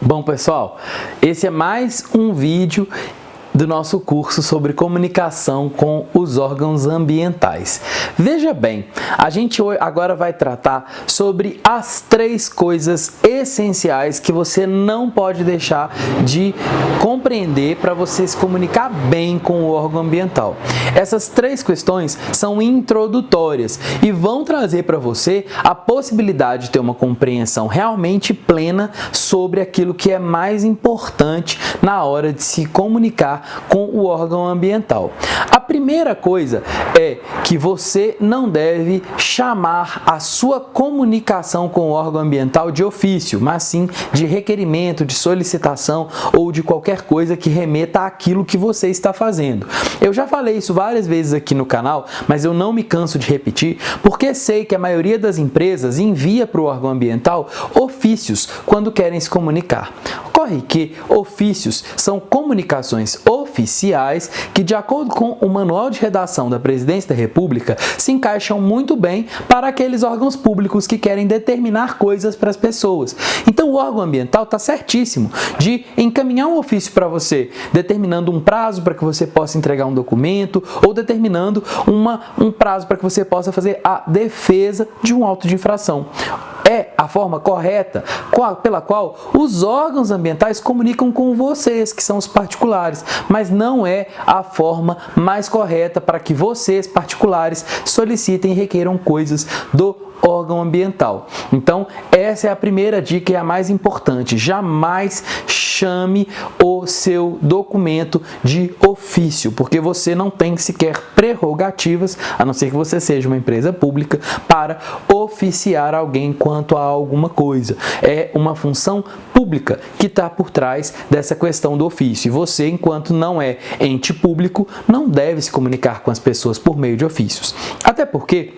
Bom, pessoal, esse é mais um vídeo do nosso curso sobre comunicação com os órgãos ambientais. Veja bem, a gente agora vai tratar sobre as 3 coisas essenciais que você não pode deixar de compreender para você se comunicar bem com o órgão ambiental. Essas 3 questões são introdutórias e vão trazer para você a possibilidade de ter uma compreensão realmente plena sobre aquilo que é mais importante na hora de se comunicar com o órgão ambiental. A primeira coisa é que você não deve chamar a sua comunicação com o órgão ambiental de ofício, mas sim de requerimento, de solicitação ou de qualquer coisa que remeta àquilo que você está fazendo. Eu já falei isso várias vezes aqui no canal, mas eu não me canso de repetir, porque sei que a maioria das empresas envia para o órgão ambiental ofícios quando querem se comunicar. Ocorre que ofícios são comunicações oficiais que, de acordo com o Manual de Redação da Presidência da República, se encaixam muito bem para aqueles órgãos públicos que querem determinar coisas para as pessoas. Então, o órgão ambiental está certíssimo de encaminhar um ofício para você, determinando um prazo para que você possa entregar um documento ou determinando um prazo para que você possa fazer a defesa de um auto de infração. É a forma correta pela qual os órgãos ambientais comunicam com vocês, que são os particulares, mas não é a forma mais correta para que vocês, particulares, solicitem e requeram coisas do órgão ambiental. Então, essa é a primeira dica e a mais importante. Jamais chame o seu documento de ofício, porque você não tem sequer prerrogativas, a não ser que você seja uma empresa pública, para oficiar alguém quanto a alguma coisa. É uma função pública que está por trás dessa questão do ofício. E você, enquanto não é ente público, não deve se comunicar com as pessoas por meio de ofícios. Até porque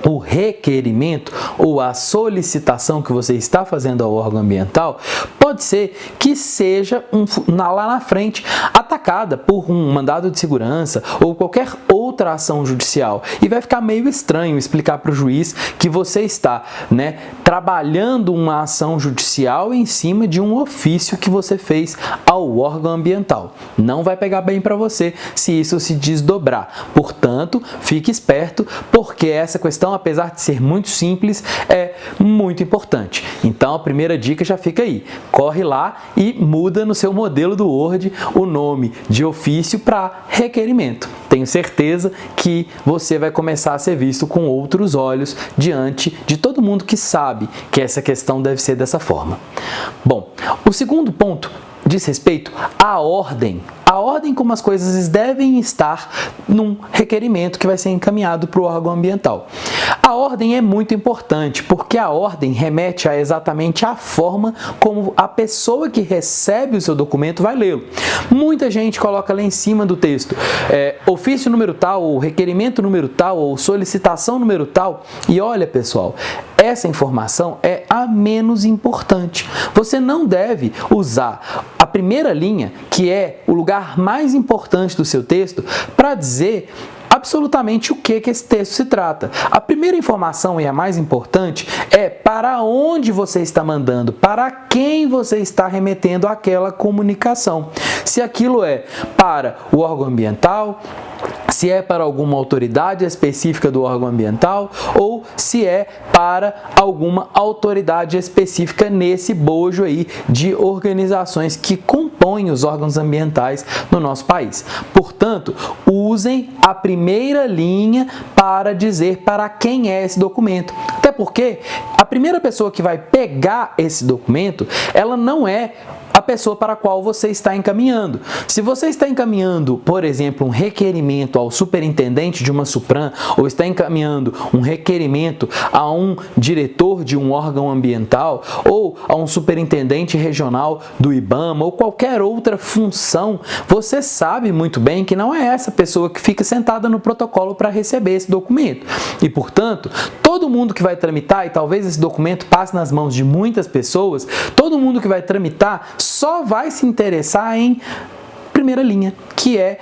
o requerimento ou a solicitação que você está fazendo ao órgão ambiental pode ser que seja lá na frente atacada por um mandado de segurança ou qualquer outra ação judicial. E vai ficar meio estranho explicar para o juiz que você está, trabalhando uma ação judicial em cima de um ofício que você fez ao órgão ambiental. Não vai pegar bem para você se isso se desdobrar. Portanto, fique esperto, porque essa questão, apesar de ser muito simples, é muito importante. Então, a primeira dica já fica aí. Corre lá e muda no seu modelo do Word o nome de ofício para requerimento. Tenho certeza que você vai começar a ser visto com outros olhos diante de todo mundo que sabe que essa questão deve ser dessa forma. Bom, o segundo ponto diz respeito à ordem. A ordem como as coisas devem estar num requerimento que vai ser encaminhado para o órgão ambiental. A ordem é muito importante, porque a ordem remete a exatamente a forma como a pessoa que recebe o seu documento vai lê-lo. Muita gente coloca lá em cima do texto, ofício número tal, ou requerimento número tal, ou solicitação número tal. E olha, pessoal, essa informação é a menos importante. Você não deve usar a primeira linha, que é o lugar mais importante do seu texto, para dizer absolutamente o que esse texto se trata. A primeira informação e a mais importante é para onde você está mandando, para quem você está remetendo aquela comunicação. Se aquilo é para o órgão ambiental, se é para alguma autoridade específica do órgão ambiental ou se é para alguma autoridade específica nesse bojo aí de organizações que compõem os órgãos ambientais no nosso país. Portanto, usem a primeira linha para dizer para quem é esse documento. Até porque a primeira pessoa que vai pegar esse documento, ela não é a pessoa para a qual você está encaminhando. Se você está encaminhando, por exemplo, um requerimento ao superintendente de uma SUPRAM, ou está encaminhando um requerimento a um diretor de um órgão ambiental, ou a um superintendente regional do IBAMA, ou qualquer outra função, você sabe muito bem que não é essa pessoa que fica sentada no protocolo para receber esse documento. E, portanto, todo mundo que vai tramitar, e talvez esse documento passe nas mãos de muitas pessoas, todo mundo que vai tramitar só vai se interessar em primeira linha, que é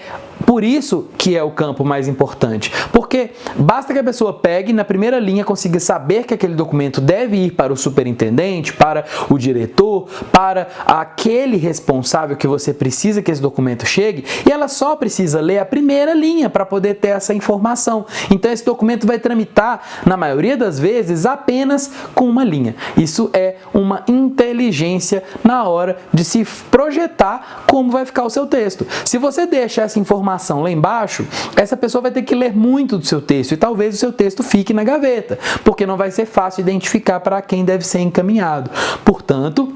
Por isso que é o campo mais importante, porque basta que a pessoa pegue na primeira linha, consiga saber que aquele documento deve ir para o superintendente, para o diretor, para aquele responsável que você precisa que esse documento chegue, e ela só precisa ler a primeira linha para poder ter essa informação. Então esse documento vai tramitar, na maioria das vezes, apenas com uma linha. Isso é uma inteligência na hora de se projetar como vai ficar o seu texto. Se você deixa essa informação lá embaixo, essa pessoa vai ter que ler muito do seu texto e talvez o seu texto fique na gaveta, porque não vai ser fácil identificar para quem deve ser encaminhado. Portanto,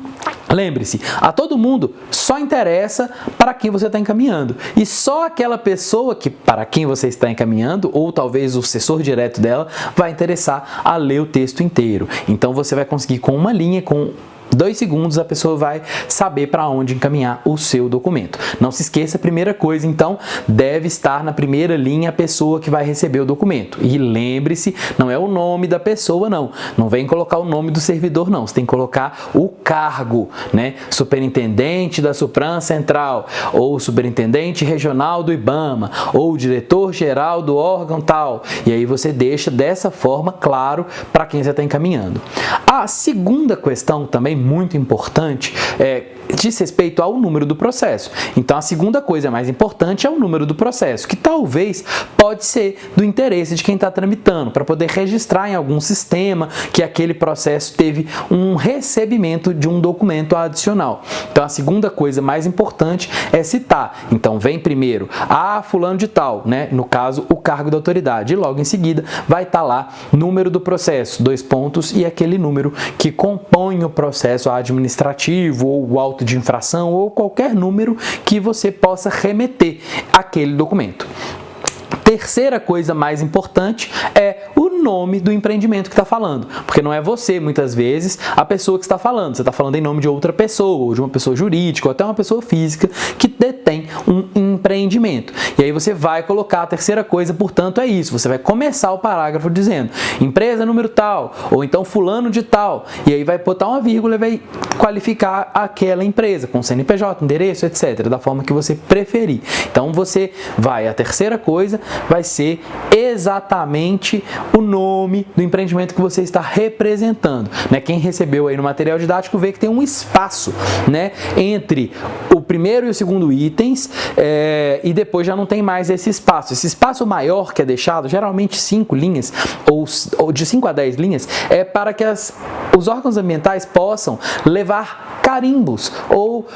lembre-se, a todo mundo só interessa para quem você está encaminhando. E só aquela pessoa para quem você está encaminhando, ou talvez o assessor direto dela, vai interessar a ler o texto inteiro. Então você vai conseguir com uma linha, com 2 segundos, a pessoa vai saber para onde encaminhar o seu documento. Não se esqueça, a primeira coisa, então, deve estar na primeira linha a pessoa que vai receber o documento. E lembre-se, não é o nome da pessoa, não. Não vem colocar o nome do servidor, não. Você tem que colocar o cargo, né? Superintendente da Supram Central, ou superintendente regional do IBAMA, ou diretor-geral do órgão tal. E aí você deixa dessa forma claro para quem você está encaminhando. A segunda questão também muito importante diz respeito ao número do processo. Então, a segunda coisa mais importante é o número do processo, que talvez pode ser do interesse de quem está tramitando, para poder registrar em algum sistema que aquele processo teve um recebimento de um documento adicional. Então, a segunda coisa mais importante é citar. Então, vem primeiro fulano de tal, né? No caso, o cargo da autoridade. E logo em seguida vai estar lá número do processo, 2 pontos, e aquele número que compõe o processo administrativo ou o auto de infração ou qualquer número que você possa remeter àquele documento. Terceira coisa mais importante é o nome do empreendimento que está falando, porque não é você, muitas vezes, a pessoa que está falando. Você está falando em nome de outra pessoa, ou de uma pessoa jurídica, ou até uma pessoa física que detém um empreendimento. E aí você vai colocar a terceira coisa, portanto, é isso. Você vai começar o parágrafo dizendo empresa número tal, ou então fulano de tal, e aí vai botar uma vírgula e vai qualificar aquela empresa com CNPJ, endereço, etc., da forma que você preferir. Então a terceira coisa vai ser exatamente o nome do empreendimento que você está representando, né? Quem recebeu aí no material didático vê que tem um espaço, né, entre o primeiro e o segundo itens, e depois já não tem mais esse espaço. Esse espaço maior que é deixado, geralmente 5 linhas, ou de 5 a 10 linhas, é para que os órgãos ambientais possam levar carimbos ou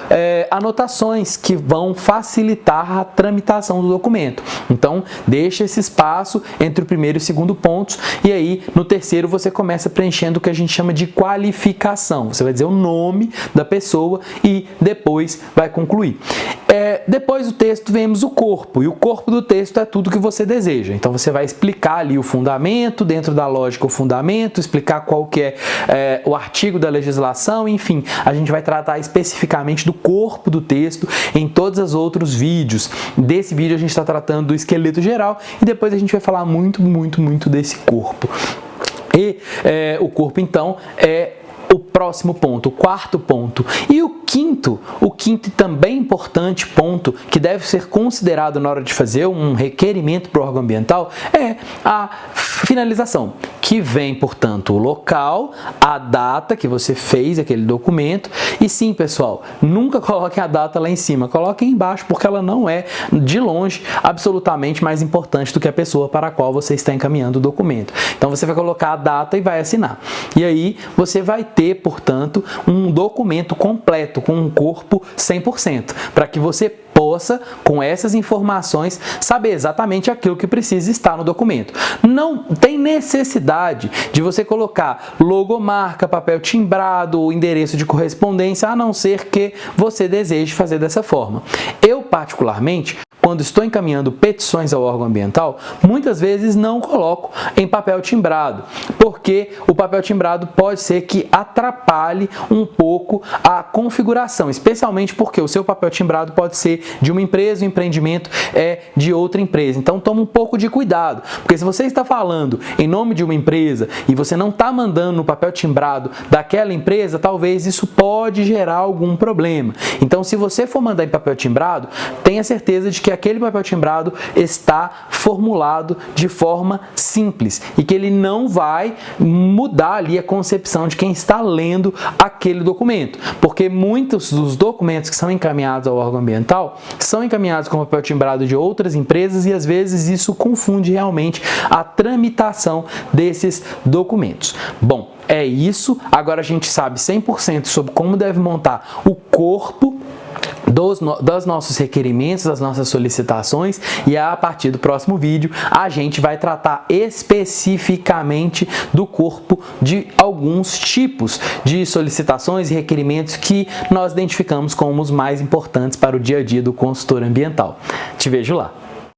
anotações que vão facilitar a tramitação do documento. Então, deixa esse espaço entre o primeiro e o segundo pontos, e aí no terceiro você começa preenchendo o que a gente chama de qualificação. Você vai dizer o nome da pessoa e depois vai concluir. Depois do texto vemos o corpo, e o corpo do texto é tudo que você deseja. Então você vai explicar ali o fundamento, dentro da lógica o fundamento, explicar qual que é o artigo da legislação, enfim, a gente vai tratar especificamente do corpo do texto em todos os outros vídeos. Desse vídeo a gente está tratando do esqueleto geral e depois a gente vai falar muito desse corpo. E o corpo, então, é o próximo ponto, o quarto ponto. E o quinto também importante ponto que deve ser considerado na hora de fazer um requerimento para o órgão ambiental é a finalização, que vem, portanto, o local, a data que você fez aquele documento. E sim, pessoal, nunca coloquem a data lá em cima, coloquem embaixo, porque ela não é, de longe, absolutamente mais importante do que a pessoa para a qual você está encaminhando o documento. Então você vai colocar a data e vai assinar. E aí você vai ter, portanto, um documento completo, com um corpo 100%, para que você possa, com essas informações, saber exatamente aquilo que precisa estar no documento. Não tem necessidade de você colocar logomarca, papel timbrado ou endereço de correspondência, a não ser que você deseje fazer dessa forma. Eu, particularmente, quando estou encaminhando petições ao órgão ambiental, muitas vezes não coloco em papel timbrado, porque o papel timbrado pode ser que atrapalhe um pouco a configuração, especialmente porque o seu papel timbrado pode ser de uma empresa, o empreendimento é de outra empresa. Então toma um pouco de cuidado, porque se você está falando em nome de uma empresa e você não está mandando no papel timbrado daquela empresa, talvez isso pode gerar algum problema. Então, se você for mandar em papel timbrado, tenha certeza de que aquele papel timbrado está formulado de forma simples e que ele não vai mudar ali a concepção de quem está lendo aquele documento, porque muitos dos documentos que são encaminhados ao órgão ambiental são encaminhados com papel timbrado de outras empresas e às vezes isso confunde realmente a tramitação desses documentos. Bom, é isso. Agora a gente sabe 100% sobre como deve montar o corpo dos nossos requerimentos, das nossas solicitações, e a partir do próximo vídeo a gente vai tratar especificamente do corpo de alguns tipos de solicitações e requerimentos que nós identificamos como os mais importantes para o dia a dia do consultor ambiental. Te vejo lá!